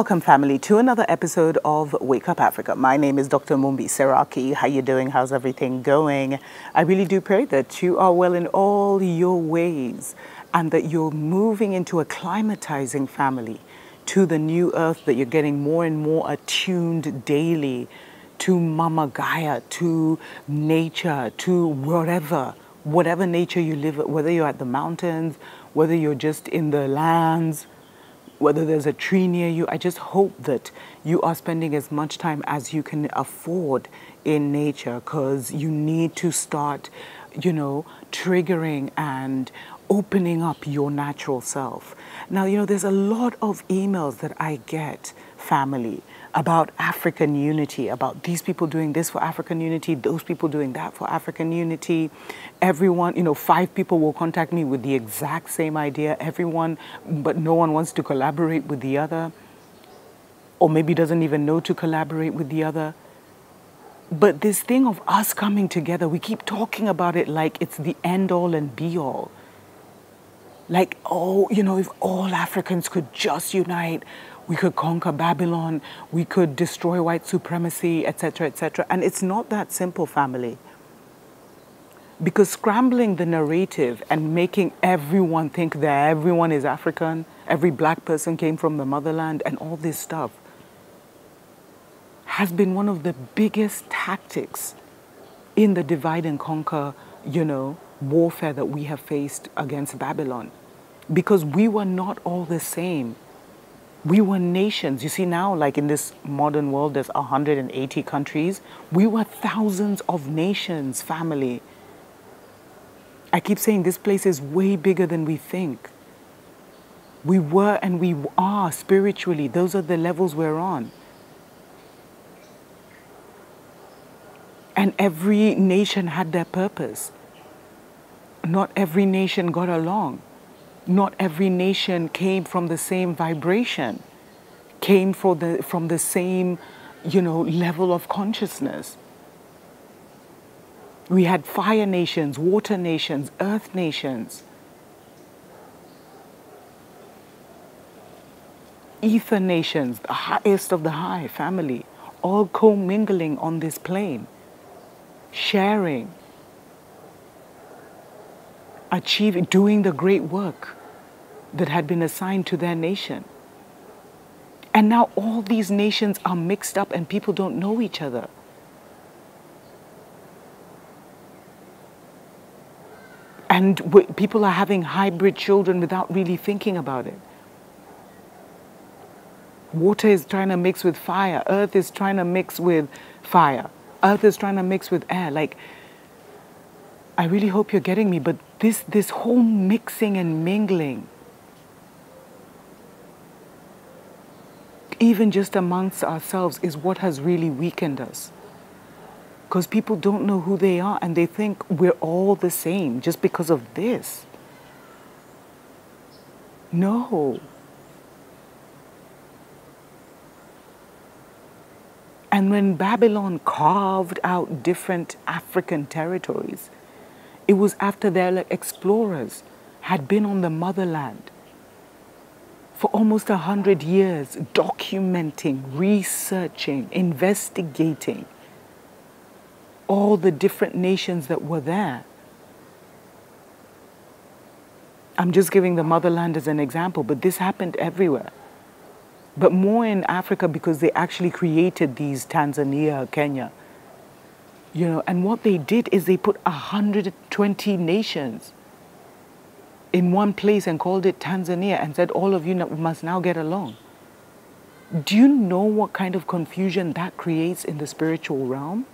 Welcome, family, to another episode of Wake Up Africa. My name is Dr. Mumbi Seraki. How you doing? How's everything going? I really do pray that you are well in all your ways and that you're moving into acclimatizing family to the new earth, that you're getting more and more attuned daily to Mama Gaia, to nature, to whatever nature you live, whether you're at the mountains, whether you're just in the lands, whether there's a tree near you. I just hope that you are spending as much time as you can afford in nature, because you need to start, triggering and opening up your natural self. Now, there's a lot of emails that I get, family, about African unity, about these people doing this for African unity, those people doing that for African unity. Everyone, 5 people will contact me with the exact same idea, but no one wants to collaborate with the other, or maybe doesn't even know to collaborate with the other. But this thing of us coming together, we keep talking about it like it's the end all and be all. Like, if all Africans could just unite, we could conquer Babylon, we could destroy white supremacy, etc., etc. And it's not that simple, family. Because scrambling the narrative and making everyone think that everyone is African, every black person came from the motherland, and all this stuff has been one of the biggest tactics in the divide and conquer, warfare that we have faced against Babylon. Because we were not all the same. We were nations. You see now, like in this modern world, there's 180 countries. We were thousands of nations, family. I keep saying this place is way bigger than we think. We were and we are spiritually. Those are the levels we're on. And every nation had their purpose. Not every nation got along. Not every nation came from the same vibration, came from the same, level of consciousness. We had fire nations, water nations, earth nations, ether nations, the highest of the high, family, all commingling on this plane, sharing, achieving, doing the great work that had been assigned to their nation. And now all these nations are mixed up and people don't know each other. And people are having hybrid children without really thinking about it. Water is trying to mix with fire. Earth is trying to mix with fire. Earth is trying to mix with air. Like, I really hope you're getting me, but this whole mixing and mingling, even just amongst ourselves, is what has really weakened us. Because people don't know who they are and they think we're all the same just because of this. No. And when Babylon carved out different African territories, it was after their explorers had been on the motherland for almost 100 years, documenting, researching, investigating all the different nations that were there. I'm just giving the motherland as an example, but this happened everywhere. But more in Africa because they actually created these Tanzania, Kenya. And what they did is they put 120 nations in one place and called it Tanzania and said, all of you must now get along. Do you know what kind of confusion that creates in the spiritual realm?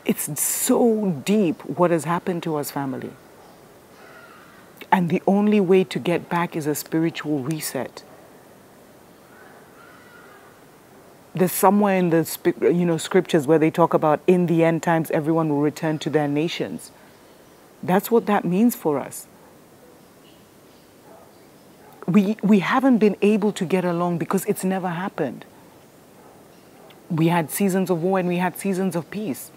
It's so deep what has happened to us, family. And the only way to get back is a spiritual reset. There's somewhere in the scriptures where they talk about in the end times everyone will return to their nations. That's what that means for us. We haven't been able to get along because it's never happened. We had seasons of war and we had seasons of peace.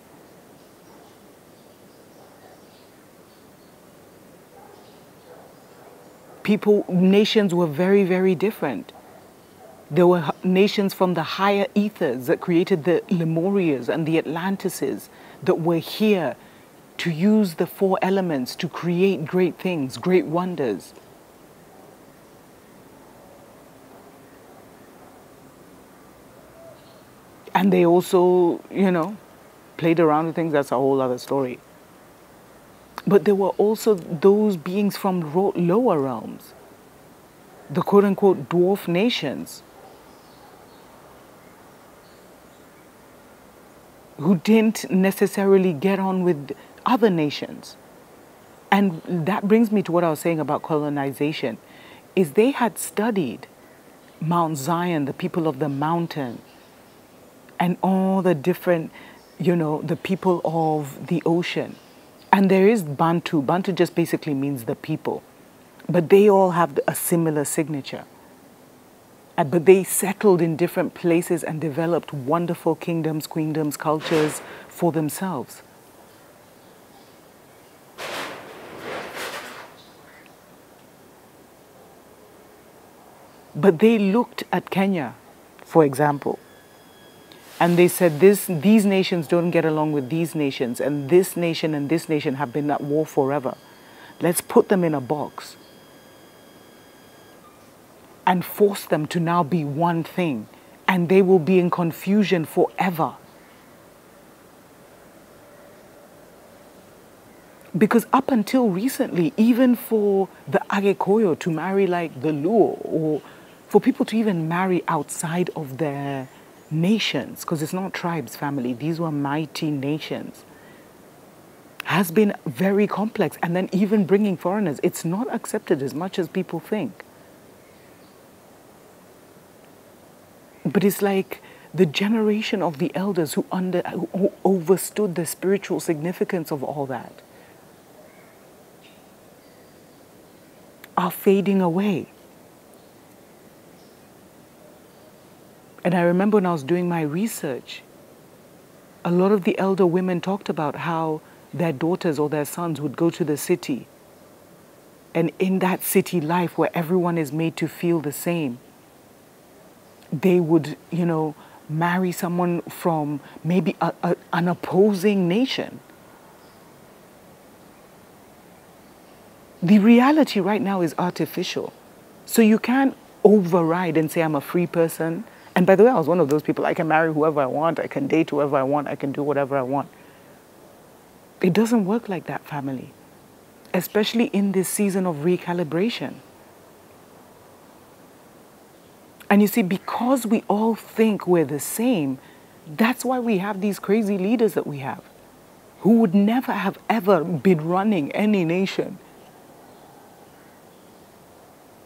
Nations were very, very different. There were nations from the higher ethers that created the Lemurias and the Atlantises that were here to use the four elements to create great things, great wonders. And they also, played around with things. That's a whole other story. But there were also those beings from lower realms, the quote-unquote dwarf nations, who didn't necessarily get on with other nations. And that brings me to what I was saying about colonization, is they had studied Mount Zion, the people of the mountain, and all the different, the people of the ocean. And there is Bantu. Bantu just basically means the people. But they all have a similar signature. But they settled in different places and developed wonderful kingdoms, queendoms, cultures for themselves. But they looked at Kenya, for example, and they said these nations don't get along with these nations, and this nation have been at war forever. Let's put them in a box and force them to now be one thing, and they will be in confusion forever. Because up until recently, even for the Agekoyo to marry like the Luo, or for people to even marry outside of their nations, because it's not tribes, family, these were mighty nations, has been very complex. And then even bringing foreigners, it's not accepted as much as people think. But it's like the generation of the elders who overstood the spiritual significance of all that are fading away. And I remember when I was doing my research, a lot of the elder women talked about how their daughters or their sons would go to the city. And in that city life where everyone is made to feel the same, they would, marry someone from maybe an opposing nation. The reality right now is artificial. So you can't override and say, I'm a free person. And by the way, I was one of those people. I can marry whoever I want. I can date whoever I want. I can do whatever I want. It doesn't work like that, family. Especially in this season of recalibration. And you see, because we all think we're the same, that's why we have these crazy leaders that we have, who would never have ever been running any nation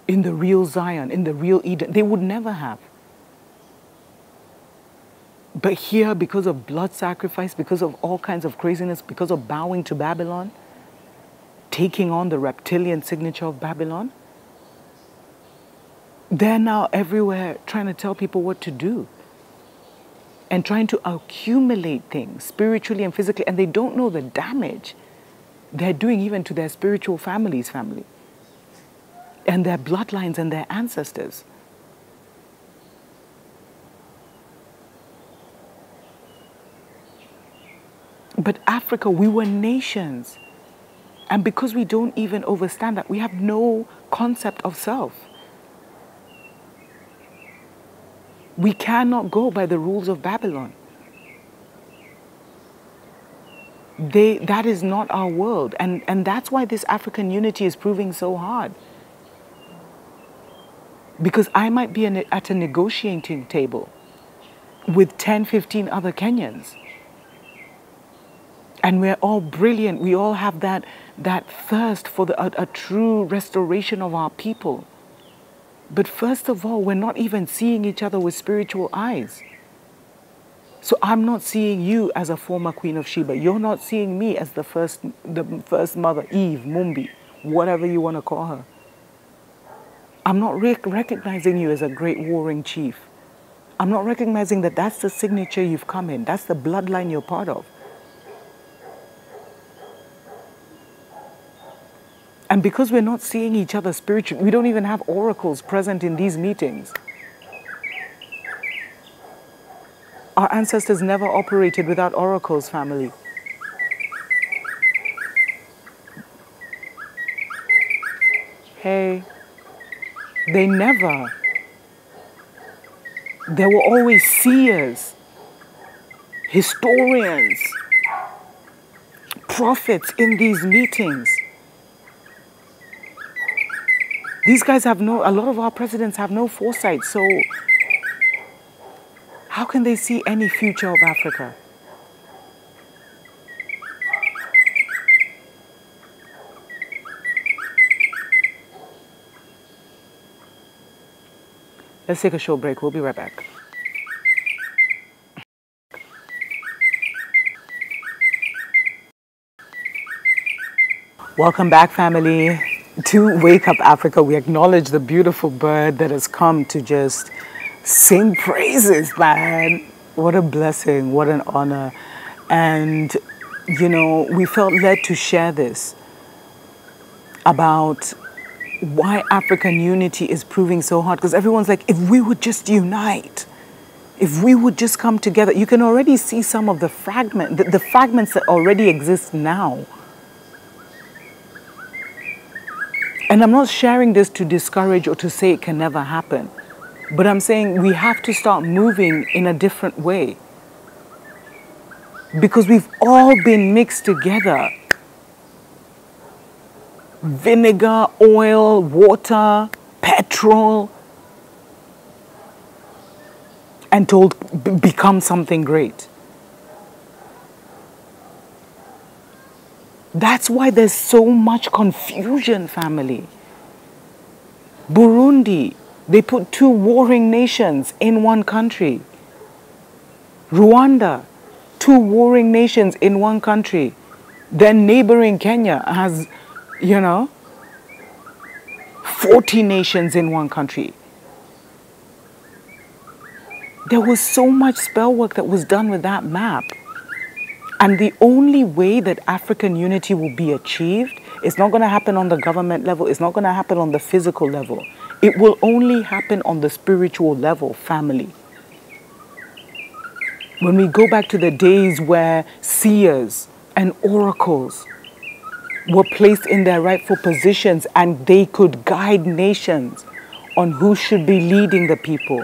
in the real Zion, in the real Eden. They would never have. But here, because of blood sacrifice, because of all kinds of craziness, because of bowing to Babylon, taking on the reptilian signature of Babylon, they're now everywhere trying to tell people what to do and trying to accumulate things spiritually and physically, and they don't know the damage they're doing even to their spiritual family and their bloodlines and their ancestors. But Africa, we were nations. And because we don't even understand that, we have no concept of self. We cannot go by the rules of Babylon. That is not our world. And that's why this African unity is proving so hard. Because I might be at a negotiating table with 10, 15 other Kenyans. And we're all brilliant. We all have that thirst for a true restoration of our people. But first of all, we're not even seeing each other with spiritual eyes. So I'm not seeing you as a former Queen of Sheba. You're not seeing me as the first mother, Eve, Mumbi, whatever you want to call her. I'm not recognizing you as a great warring chief. I'm not recognizing that that's the signature you've come in. That's the bloodline you're part of. And because we're not seeing each other spiritually, we don't even have oracles present in these meetings. Our ancestors never operated without oracles, family. Hey, they never. There were always seers, historians, prophets in these meetings. These guys have a lot of our presidents have no foresight, so how can they see any future of Africa? Let's take a short break. We'll be right back. Welcome back, family, to Wake Up Africa. We acknowledge the beautiful bird that has come to just sing praises, man. What a blessing, what an honor. And, you know, we felt led to share this about why African unity is proving so hard. Because everyone's like, if we would just unite, if we would just come together, you can already see some of the fragments that already exist now. And I'm not sharing this to discourage or to say it can never happen. But I'm saying we have to start moving in a different way. Because we've all been mixed together. Vinegar, oil, water, petrol. And told, become something great. That's why there's so much confusion, family. Burundi, they put 2 warring nations in one country. Rwanda, 2 warring nations in one country. Then neighboring Kenya has, 40 nations in one country. There was so much spell work that was done with that map. And the only way that African unity will be achieved, it's not going to happen on the government level, it's not going to happen on the physical level. It will only happen on the spiritual level, family. When we go back to the days where seers and oracles were placed in their rightful positions and they could guide nations on who should be leading the people,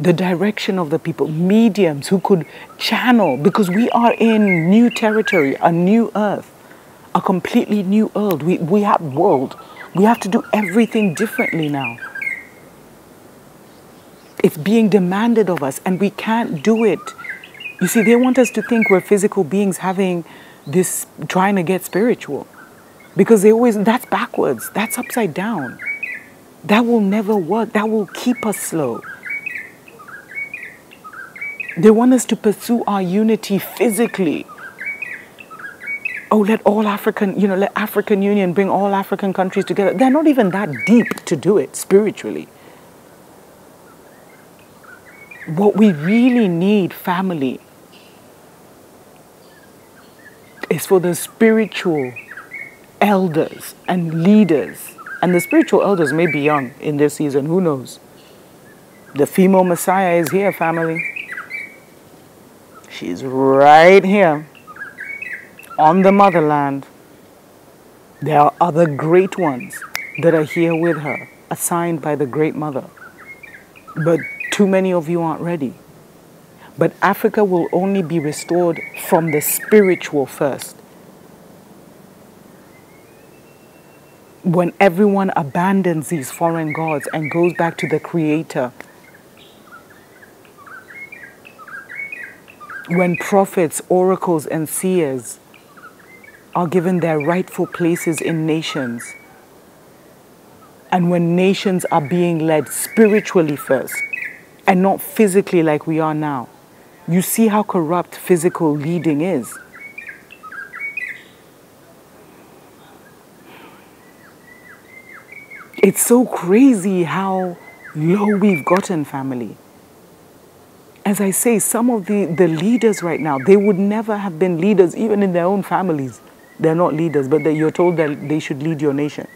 the direction of the people, mediums who could channel, because we are in new territory, a new earth, a completely new world. We have to do everything differently now. It's being demanded of us and we can't do it. You see, they want us to think we're physical beings having this, trying to get spiritual. Because that's backwards, that's upside down. That will never work, that will keep us slow. They want us to pursue our unity physically. Oh, let African Union bring all African countries together. They're not even that deep to do it spiritually. What we really need, family, is for the spiritual elders and leaders. And the spiritual elders may be young in this season, who knows? The female Messiah is here, family. She's right here on the motherland. There are other great ones that are here with her, assigned by the Great Mother. But too many of you aren't ready. But Africa will only be restored from the spiritual first. When everyone abandons these foreign gods and goes back to the Creator. When prophets, oracles, and seers are given their rightful places in nations. And when nations are being led spiritually first and not physically like we are now. You see how corrupt physical leading is. It's so crazy how low we've gotten, family. as I say, some of the leaders right now, they would never have been leaders even in their own families. They're not leaders, but you're told that they should lead your nation.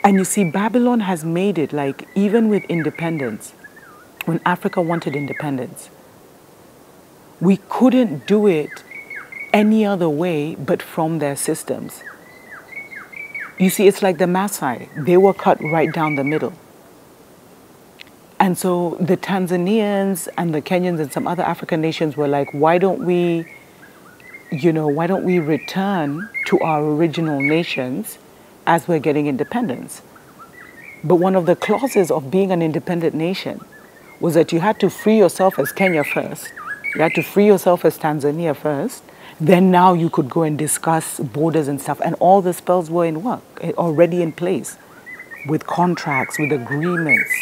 And you see, Babylon has made it like, even with independence, when Africa wanted independence, we couldn't do it any other way but from their systems. You see, it's like the Maasai. They were cut right down the middle. And so the Tanzanians and the Kenyans and some other African nations were like, why don't we return to our original nations as we're getting independence? But one of the clauses of being an independent nation was that you had to free yourself as Kenya first. You had to free yourself as Tanzania first. Then now you could go and discuss borders and stuff. And all the spells were in work, already in place, with contracts, with agreements.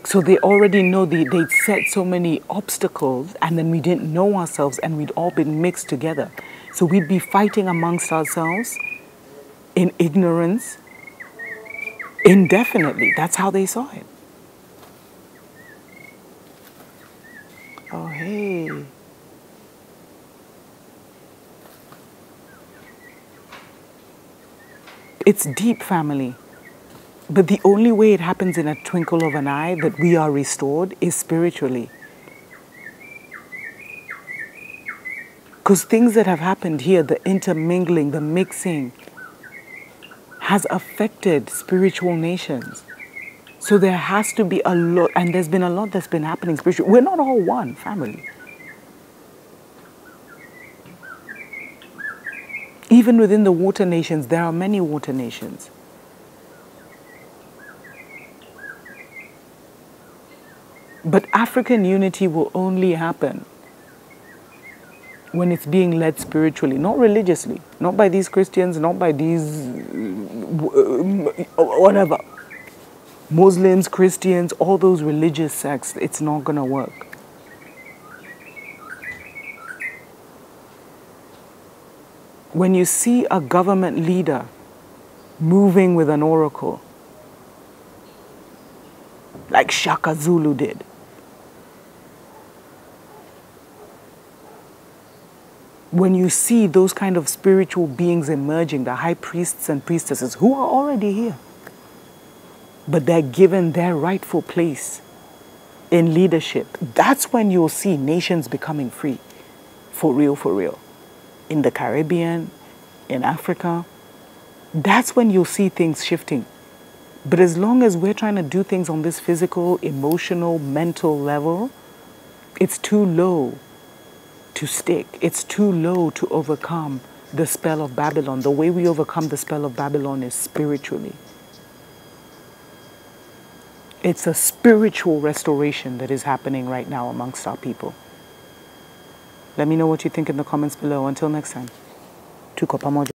So they already know they'd set so many obstacles, and then we didn't know ourselves, and we'd all been mixed together. So we'd be fighting amongst ourselves in ignorance indefinitely. That's how they saw it. Oh, hey. It's deep, family. But the only way it happens in a twinkle of an eye that we are restored is spiritually. Because things that have happened here, the intermingling, the mixing, has affected spiritual nations. So there has to be a lot, and there's been a lot that's been happening spiritually. We're not all one family. Even within the water nations, there are many water nations. But African unity will only happen when it's being led spiritually, not religiously, not by these Christians, not by these whatever. Muslims, Christians, all those religious sects, it's not going to work. When you see a government leader moving with an oracle, like Shaka Zulu did, when you see those kind of spiritual beings emerging, the high priests and priestesses who are already here, but they're given their rightful place in leadership, that's when you'll see nations becoming free. For real, for real. In the Caribbean, in Africa, that's when you'll see things shifting. But as long as we're trying to do things on this physical, emotional, mental level, it's too low to stick. It's too low to overcome the spell of Babylon. The way we overcome the spell of Babylon is spiritually. It's a spiritual restoration that is happening right now amongst our people. Let me know what you think in the comments below. Until next time. Tuko pamoja.